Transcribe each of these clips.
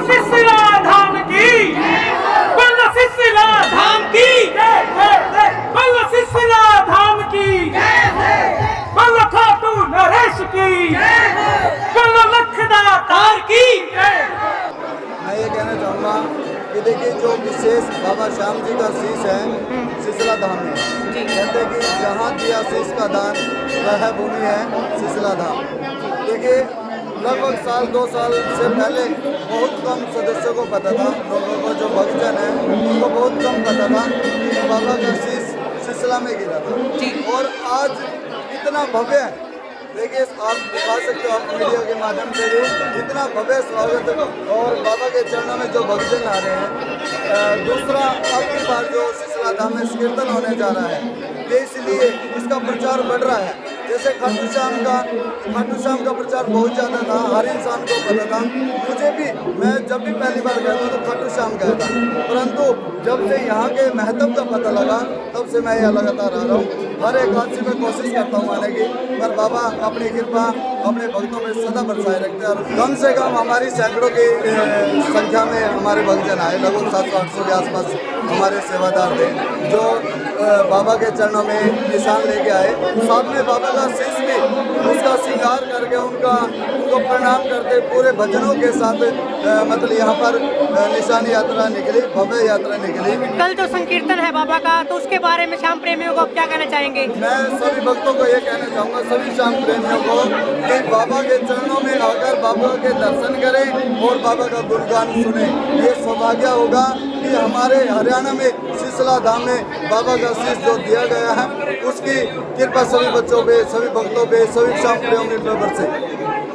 शिशिला धाम की, बोलो शिशिला धाम की, बोलो शिशिला धाम की, बोलो खाटू नरेश की, बोलो लखदातार की। मैं ये कहना चाहूँगा कि देखिए जो विशेष बाबा श्याम जी का शीश है शिशिला धाम में, कहते हैं कि जहाँ दिया शीश का दान वह भूमि है शिशिला धाम। देखिए लगभग साल 2 साल से पहले बहुत कम सदस्यों को पता था, लोगों को जो भक्तजन है उनको बहुत कम पता था कि बाबा का शीश शिशिला में गिरा था। और आज इतना भव्य है, देखिए आप दिखा सकते हो आप वीडियो के माध्यम से भी, इतना भव्य स्वागत और बाबा के चरणों में जो भक्तजन आ रहे हैं। दूसरा अब की बार जो शिशिला धाम में कीर्तन होने जा रहा है, तो इसलिए इसका प्रचार बढ़ रहा है। जैसे खाटू श्याम का प्रचार बहुत ज़्यादा था, हर इंसान को पता था। मुझे भी, मैं जब भी पहली बार गया था तो खाटू श्याम गया था, परंतु जब से यहाँ के महत्व का पता लगा तब से मैं यहाँ लगातार आ रहा हूँ। हर एक हाथ से मैं कोशिश करता हूँ आने की, पर बाबा अपनी कृपा अपने भक्तों में सदा बरसाए रखते हैं। और कम से कम हमारी सैकड़ों की संख्या में हमारे भक्तजन आए, लगभग 700-800 के आसपास हमारे सेवादार थे जो बाबा के चरणों में निशान लेके आए। साथ में बाबा का शीश भी उसका श्रृंगार करके उनको प्रणाम करते पूरे भजनों के साथ मतलब यहाँ पर निशान यात्रा निकली, भव्य यात्रा निकली। कल जो संकीर्तन है बाबा का, तो उसके बारे में श्याम प्रेमियों को आप क्या कहना चाहेंगे? मैं सभी भक्तों को ये कहना चाहूँगा, सभी श्याम प्रेमियों को, कि बाबा के चरणों में आकर बाबा के दर्शन करें और बाबा का गुणगान सुने। ये सौभाग्य होगा कि हमारे हरियाणा में शिशिला धाम में बाबा का शीश जो दिया गया है उसकी कृपा सभी बच्चों पे, सभी भक्तों पे, सभी श्याम प्रेमियों पर बरसे।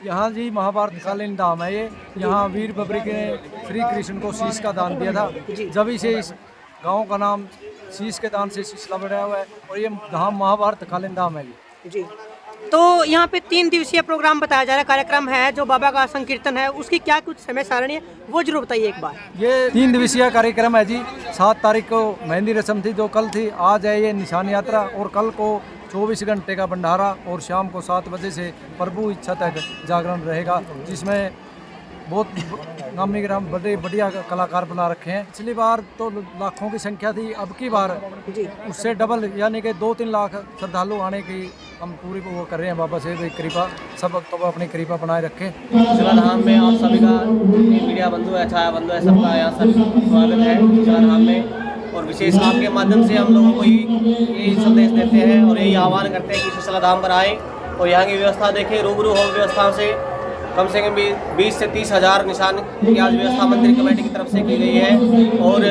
यहाँ जी महाभारत कालीन धाम है ये। यहाँ वीर बबरी ने श्री कृष्ण को शीश का दान दिया था, जब से इस गांव का नाम शीश के दान से शिशिला बढ़ाया हुआ है। और ये धाम महाभारत कालीन धाम है जी। तो यहाँ पे 3 दिवसीय प्रोग्राम बताया जा रहा है, कार्यक्रम है जो बाबा का संकीर्तन है, उसकी क्या कुछ समय सारणी है वो जरूर बताइए एक बार। ये 3 दिवसीय कार्यक्रम है जी। 7 तारीख को मेहंदी रस्म थी जो कल थी, आज है ये निशान यात्रा, और कल को 24 घंटे का भंडारा और शाम को 7 बजे से प्रभु इच्छा तक जागरण रहेगा, जिसमें बहुत नामी ग्राम बड़े बढ़िया कलाकार बना रखे हैं। पिछली बार तो लाखों की संख्या थी, अब की बार उससे डबल यानी कि 2-3 लाख श्रद्धालु आने की हम पूरी वो कर रहे हैं। बाबा से कृपा, सब भक्तों को अपनी कृपा बनाए रखें। शिशिला धाम में आप सभी का, मीडिया बंधु है, छाया बंधु है, सबका यहाँ सब स्वागत है शिशिला धाम में। और विशेष आपके माध्यम से हम लोगों को यही संदेश देते हैं और यही आह्वान करते हैं कि शिशिला धाम पर आएँ और यहाँ की व्यवस्था देखें, रूबरू हो व्यवस्थाओं से। कम से कम 20 से 30 हज़ार निशान की आज व्यवस्था मंदिर कमेटी की तरफ से की गई है। और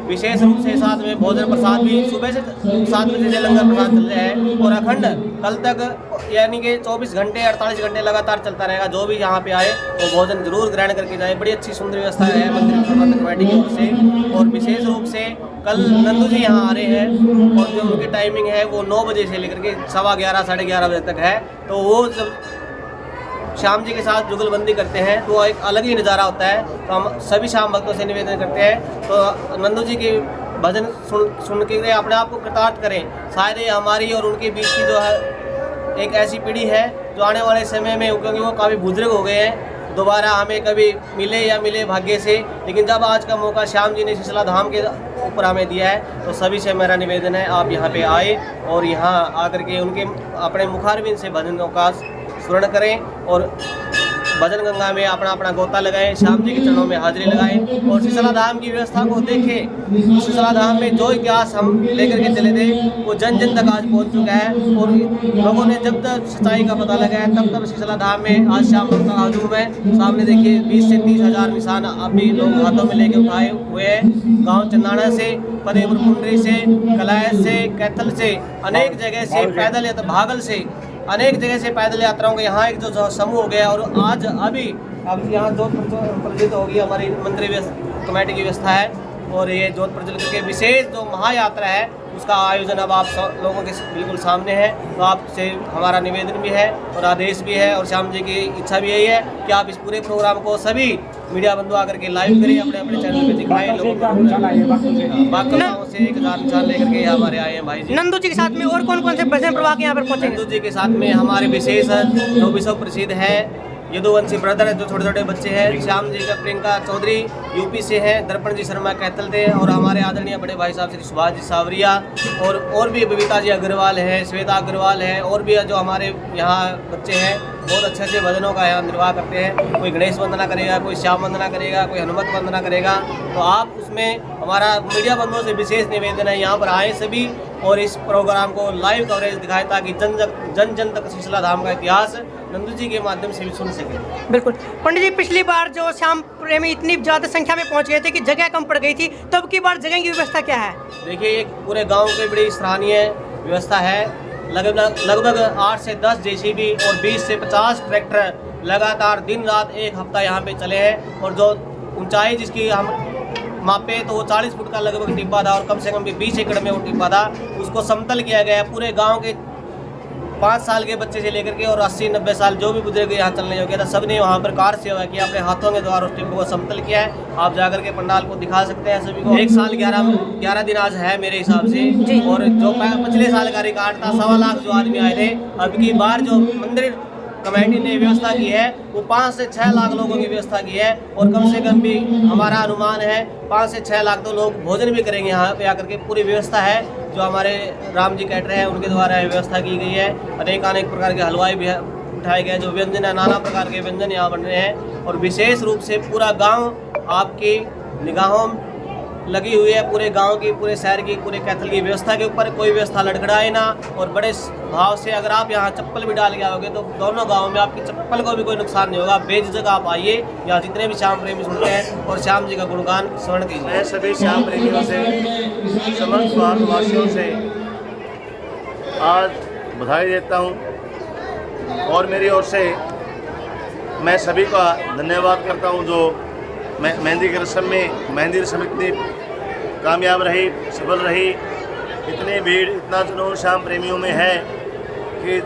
विशेष रूप से साथ में भोजन प्रसाद भी सुबह से 7 बजे से लंगर प्रसाद चल रहा है और अखंड कल तक यानी कि 24 घंटे 48 घंटे लगातार चलता रहेगा। जो भी यहाँ पे आए वो भोजन जरूर ग्रहण करके जाए। बड़ी अच्छी सुंदर व्यवस्था है मंदिर प्रबंधक कमेटी की ओर से। और विशेष रूप से कल नंदू जी यहाँ आ रहे हैं और जो उनकी टाइमिंग है वो 9 बजे से लेकर के 11:15 साढ़े 11 बजे तक है। तो वो जब श्याम जी के साथ जुगलबंदी करते हैं तो एक अलग ही नज़ारा होता है। तो हम सभी श्याम भक्तों से निवेदन करते हैं तो नंदू जी के भजन सुन के अपने आप को कृतार्थ करें। शायद ये हमारी और उनके बीच की जो है एक ऐसी पीढ़ी है जो आने वाले समय में, क्योंकि वो काफ़ी बुजुर्ग हो गए हैं, दोबारा हमें कभी मिले भाग्य से, लेकिन जब आज का मौका श्याम जी ने शिशिला धाम के ऊपर हमें दिया है तो सभी से मेरा निवेदन है आप यहाँ पे आए और यहाँ आकर के उनके अपने मुखारबिंद से भजनों का स्मरण करें और भजन गंगा में अपना अपना गोता लगाएं, श्याम जी के चरणों में हाजिरी लगाएं और शिशिला धाम की व्यवस्था को देखें। शिशिला धाम में जो इतिहास हम लेकर के चले थे वो जन जन तक आज पहुंच चुका है और लोगों ने जब तक सच्चाई का पता लगाया तब शिशिला धाम में आज श्याम भक्त का हजूम है। सामने देखिए 20 से 30 हज़ार निशान अभी लोग हाथों में लेके उठाए हुए हैं। गाँव चंदाना से, फतेहपुर पुंडरी से, कलायत से, कैथल से, अनेक जगह से पैदल या तो भागल से, अनेक जगह से पैदल यात्राओं का यहाँ एक जो समूह हो गया। और आज अभी अब यहाँ जोधपुर प्रज्वलित होगी, हमारी मंदिर कमेटी की व्यवस्था है और ये जोधपुर प्रज्वलित के विशेष जो महायात्रा है उसका आयोजन अब आप लोगों के बिल्कुल सामने है। तो आपसे हमारा निवेदन भी है और आदेश भी है और श्याम जी की इच्छा भी यही है कि आप इस पूरे प्रोग्राम को सभी मीडिया बंधु आकर के लाइव करें, अपने अपने चैनल पे दिखाएं लोगों को। बाकी गाँव से 1000 निशान लेकर के हमारे आए हैं भाई जी। नंदू जी के साथ में और कौन कौन से भजन प्रवाह यहाँ पर पहुँचे? नंदू जी के साथ में हमारे विशेष जो विश्व प्रसिद्ध है यदुवंशी ब्रदर है, जो छोटे छोटे बच्चे हैं। श्याम जी का प्रियंका चौधरी यूपी से हैं, दर्पण जी शर्मा कैथल थे, और हमारे आदरणीय बड़े भाई साहब श्री सुभाष जी सावरिया, और भी बबीता जी अग्रवाल है, श्वेता अग्रवाल है, और भी जो हमारे यहाँ बच्चे हैं बहुत अच्छे अच्छे भजनों का यहाँ निर्वाह करते हैं। कोई गणेश वंदना करेगा, कोई श्याम वंदना करेगा, कोई हनुमत वंदना करेगा। तो आप उसमें हमारा मीडिया बंधुओं से विशेष निवेदन है, यहाँ पर आए सभी और इस प्रोग्राम को लाइव कवरेज दिखाएं, ताकि जन जन तक शीतला धाम का इतिहास नंदू जी के माध्यम से भी सुन सके। बिल्कुल पंडित जी, पिछली बार जो श्याम प्रेमी इतनी ज़्यादा संख्या में पहुंच गए थे कि जगह कम पड़ गई थी, तो अब की बार जगह की व्यवस्था क्या है? देखिए, एक पूरे गांव की बड़ी सराहनीय व्यवस्था है। लगभग 8 से 10 जेसीबी और 20 से 50 ट्रैक्टर लगातार दिन रात एक हफ्ता यहाँ पे चले हैं, और जो ऊंचाई जिसकी हम मापे तो वो 40 फुट का लगभग टिब्बा था, और कम से कम भी 20 एकड़ में वो टिब्बा था। उसको समतल किया गया है। पूरे गांव के 5 साल के बच्चे से लेकर के और 80-90 साल जो भी गुजरे गए यहाँ चलने योग्य था, सबने वहाँ पर कार सेवा की, अपने हाथों के द्वारा उस टिब्बे को समतल किया है। आप जाकर के पंडाल को दिखा सकते हैं सभी को। 1 साल 11 दिन आज है मेरे हिसाब से, और जो पिछले साल का रिकॉर्ड था 1.25 लाख जो आदमी आए थे। अब की बार जो मंदिर कमेटी ने व्यवस्था की है वो 5 से 6 लाख लोगों की व्यवस्था की है, और कम से कम भी हमारा अनुमान है 5 से 6 लाख तो लोग भोजन भी करेंगे यहाँ पे आकर के। पूरी व्यवस्था है जो हमारे राम जी कैटर हैं उनके द्वारा व्यवस्था की गई है। अनेक प्रकार के हलवाई भी उठाए गए, जो व्यंजन है, नाना प्रकार के व्यंजन यहाँ बन रहे हैं, और विशेष रूप से पूरा गाँव आपकी निगाहों लगी हुई है। पूरे गांव की, पूरे शहर की, पूरे कैथल की व्यवस्था के ऊपर कोई व्यवस्था लड़खड़ाए ना, और बड़े भाव से अगर आप यहाँ चप्पल भी डाल के आओगे तो दोनों गांवों में आपकी चप्पल को भी कोई नुकसान नहीं होगा। बेझिझक आप आइए, यहाँ जितने भी श्याम प्रेमी सुनते हैं और श्याम जी का गुणगान स्मरण कीजिए। मैं सभी श्याम प्रेमियों से, समस्त भारतवासियों से आज बधाई देता हूँ, और मेरी ओर से मैं सभी का धन्यवाद करता हूँ जो मेहंदी की रस्म में, मेहंदी रस्म इतनी कामयाब रही, सफल रही, इतनी भीड़, इतना जुनून श्याम प्रेमियों में है कि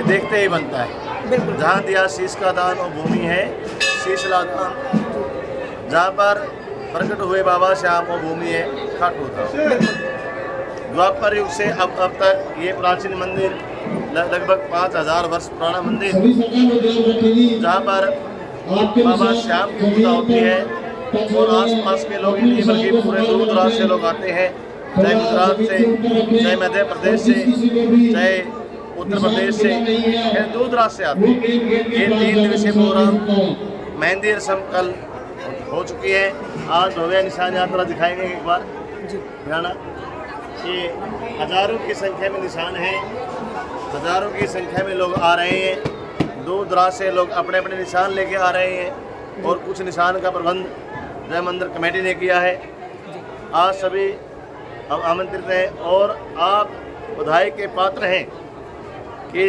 देखते ही बनता है। जहाँ दिया शीश का दान और भूमि है शीशला दान, जहाँ पर प्रकट हुए बाबा श्याम और भूमि है खाटू धाम। द्वापर युग से अब तक ये प्राचीन मंदिर लगभग 5000 वर्ष पुराना मंदिर, जहाँ पर बाबा श्याम की पूजा होती है, और आसपास के लोग ही नहीं बल्कि पूरे दूर दराज से लोग आते हैं, चाहे गुजरात से, चाहे मध्य प्रदेश से, चाहे उत्तर प्रदेश से, चाहे दूर दराज से आते हैं। ये 3 दिवसीय प्रोग्राम मेहंदी रस्म कल हो चुकी है, आज भव्य निशान यात्रा दिखाएंगे एक बार जाना। ये हजारों की संख्या में निशान है, हजारों की संख्या में लोग आ रहे हैं, दूर दराज से लोग अपने अपने निशान लेके आ रहे हैं, और कुछ निशान का प्रबंध जय मंदिर कमेटी ने किया है। आज सभी हम आमंत्रित हैं, और आप बधाई के पात्र हैं कि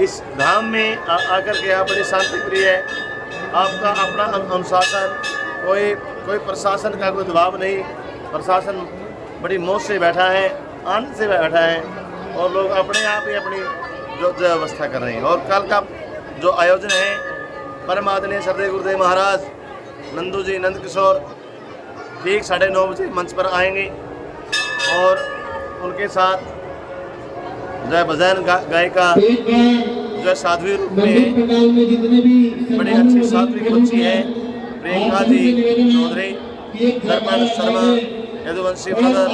इस धाम में आकर के आप बड़ी शांति प्रिय है, आपका अपना अनुशासन, कोई प्रशासन का कोई दबाव नहीं, प्रशासन बड़ी मौज से बैठा है, आनंद से बैठा है, और लोग अपने आप ही अपनी जो व्यवस्था कर रहे हैं। और कल का जो आयोजन है, परम आदरणीय श्रद्धेय गुरुदेव महाराज नंदू जी नंद किशोर ठीक 9:30 बजे मंच पर आएंगे, और उनके साथ जय भजन गायिका जो साध्वी रूप में है, बड़ी अच्छी सात्विक बच्ची है, प्रियंका जी चौधरी, दर्पण शर्मा, यदुवंशी ब्रदर,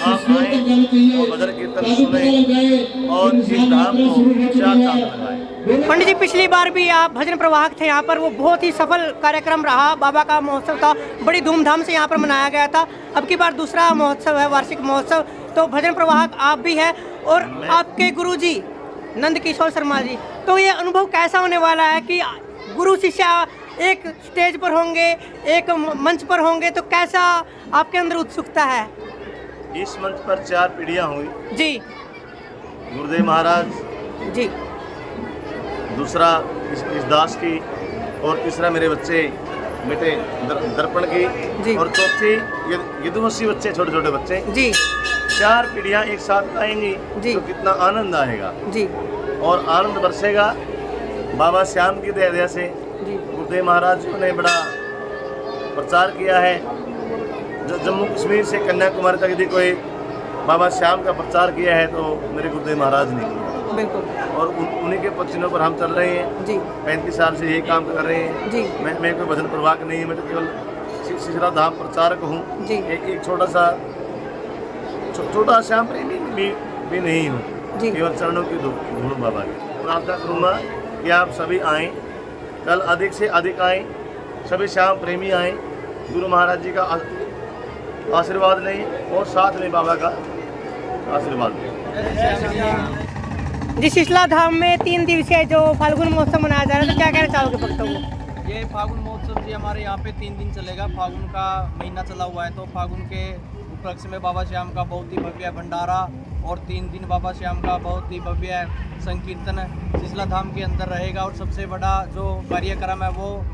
आप आए और भजन कीर्तन सुने और इस धाम को 4 चांद लगाए। पंडित जी, पिछली बार भी आप भजन प्रवाहक थे यहाँ पर, वो बहुत ही सफल कार्यक्रम रहा, बाबा का महोत्सव था, बड़ी धूमधाम से यहाँ पर मनाया गया था। अब की बार दूसरा महोत्सव है, वार्षिक महोत्सव, तो भजन प्रवाहक आप भी हैं और आपके गुरुजी नंद किशोर शर्मा जी, तो ये अनुभव कैसा होने वाला है कि गुरु शिष्य एक स्टेज पर होंगे, एक मंच पर होंगे, तो कैसा आपके अंदर उत्सुकता है? इस मंच पर 4 पीढ़ियाँ हुई जी, गुरुदेव महाराज जी, दूसरा इस दास की, और तीसरा मेरे बच्चे बेटे दर्पण की, और चौथी यदुवंशी बच्चे, छोटे छोटे बच्चे जी। 4 पीढ़ियाँ एक साथ आएंगी तो कितना आनंद आएगा जी, और आनंद बरसेगा। बाबा श्याम की दया से गुरुदेव महाराज जी ने बड़ा प्रचार किया है। जो जम्मू कश्मीर से कन्याकुमारी तक यदि कोई बाबा श्याम का प्रचार किया है तो मेरे गुरुदेव महाराज ने किया। बिल्कुल और उन्हीं के पसीनों पर हम चल रहे हैं। जी 35 साल से यही काम कर रहे हैं। जी मैं कोई भजन प्रवाहक नहीं, मैं तो केवल सिसला धाम प्रचारक हूँ। जी एक छोटा श्याम प्रेमी भी नहीं हूँ, जी केवल चरणों की धूल बाबा की। प्रार्थना करूँगा कि आप सभी आएँ, कल अधिक से अधिक आएँ, सभी श्याम प्रेमी आएँ, गुरु महाराज जी का आशीर्वाद लें और साथ में बाबा का आशीर्वाद लें। जी शीतला धाम में 3 दिवसीय जो फाल्गुन महोत्सव मनाया जा रहा है, तो क्या कहना चाहोगे भक्तों को? ये फागुन महोत्सव जी हमारे यहाँ पे 3 दिन चलेगा। फागुन का महीना चला हुआ है, तो फागुन के उपलक्ष्य में बाबा श्याम का बहुत ही भव्य भंडारा और 3 दिन बाबा श्याम का बहुत ही भव्य संकीर्तन शीतला धाम के अंदर रहेगा। और सबसे बड़ा जो कार्यक्रम है वो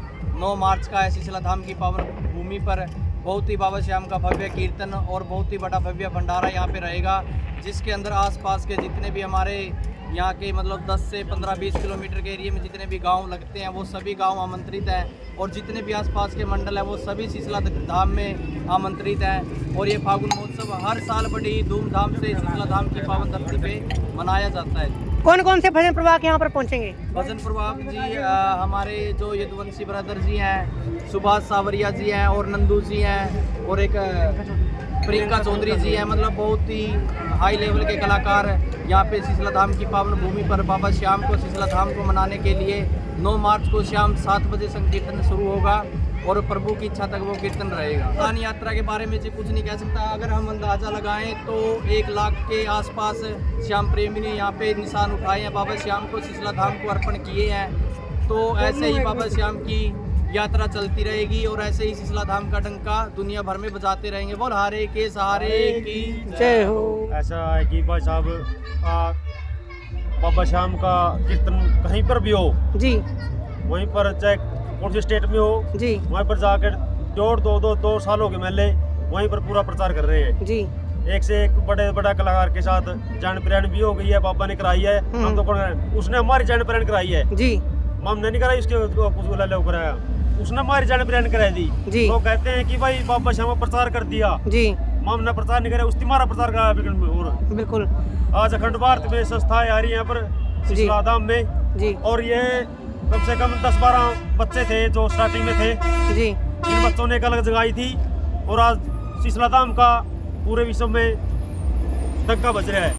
9 मार्च का है। शीतला धाम की पावन भूमि पर बहुत ही बाबा श्याम का भव्य कीर्तन और बहुत ही बड़ा भव्य भंडारा यहाँ पे रहेगा, जिसके अंदर आसपास के जितने भी हमारे यहाँ के मतलब 10 से 15-20 किलोमीटर के एरिया में जितने भी गांव लगते हैं वो सभी गांव आमंत्रित हैं, और जितने भी आसपास के मंडल हैं वो सभी शीतला धाम में आमंत्रित हैं। और ये फागुन महोत्सव हर साल बड़ी धूमधाम से शीतला धाम की पावन धरती पे मनाया जाता है। कौन कौन से भजन प्रवाहक यहाँ पर पहुँचेंगे? भजन प्रवाहक जी हमारे जो यदुवंशी ब्रदर जी हैं, सुभाष सावरिया जी हैं और नंदू जी हैं और एक प्रियंका चौधरी जी हैं। मतलब बहुत ही हाई लेवल के कलाकार यहाँ पे शीतला धाम की पावन भूमि पर बाबा श्याम को शीतला धाम को मनाने के लिए 9 मार्च को शाम 7 बजे संकीर्तन शुरू होगा और प्रभु की इच्छा तक वो कीर्तन रहेगा। दान यात्रा के बारे में जी कुछ नहीं कह सकता। अगर हम अंदाज़ा लगाएं तो 1 लाख के आसपास श्याम प्रेमी ने यहाँ पे निशान उठाए हैं, बाबा श्याम को शीतला धाम को अर्पण किए हैं। तो ऐसे ही बाबा श्याम की यात्रा चलती रहेगी और ऐसे ही शीतला धाम का डंका दुनिया भर में बजाते रहेंगे। बोल हारे के सहारे की जय हो। ऐसा है कि भाई साहब बाबा श्याम का कीर्तन कहीं पर भी हो जी, वहीं पर चाहे कौन सी स्टेट में हो जी वहीं पर जाकर 2 सालों के मेले वहीं पर पूरा प्रचार कर रहे हैं। जी एक से एक बड़ा कलाकार के साथ जान पहचान भी हो गई है, बाबा ने कराई है। हम तो उसने हमारी जान पहचान कराई है जी, हमने नहीं कराई, उसके कुछ कराया, उसने हमारी जान पहचान कराई दी जी। तो कहते हैं कि भाई बाबा श्याम का प्रचार कर दिया जी, हमने प्रचार नहीं कराया, उसकी हमारा प्रचार करा। बिल्कुल। आज अखंड भारत में संस्थाएं आ रही है यहाँ पर शीतला धाम में जी, और ये कम से कम 10-12 बच्चे थे जो स्टार्टिंग में थे जी। इन बच्चों ने एक अलग जगाई थी और आज शीतला धाम का पूरे विश्व में डंका बज रहा है।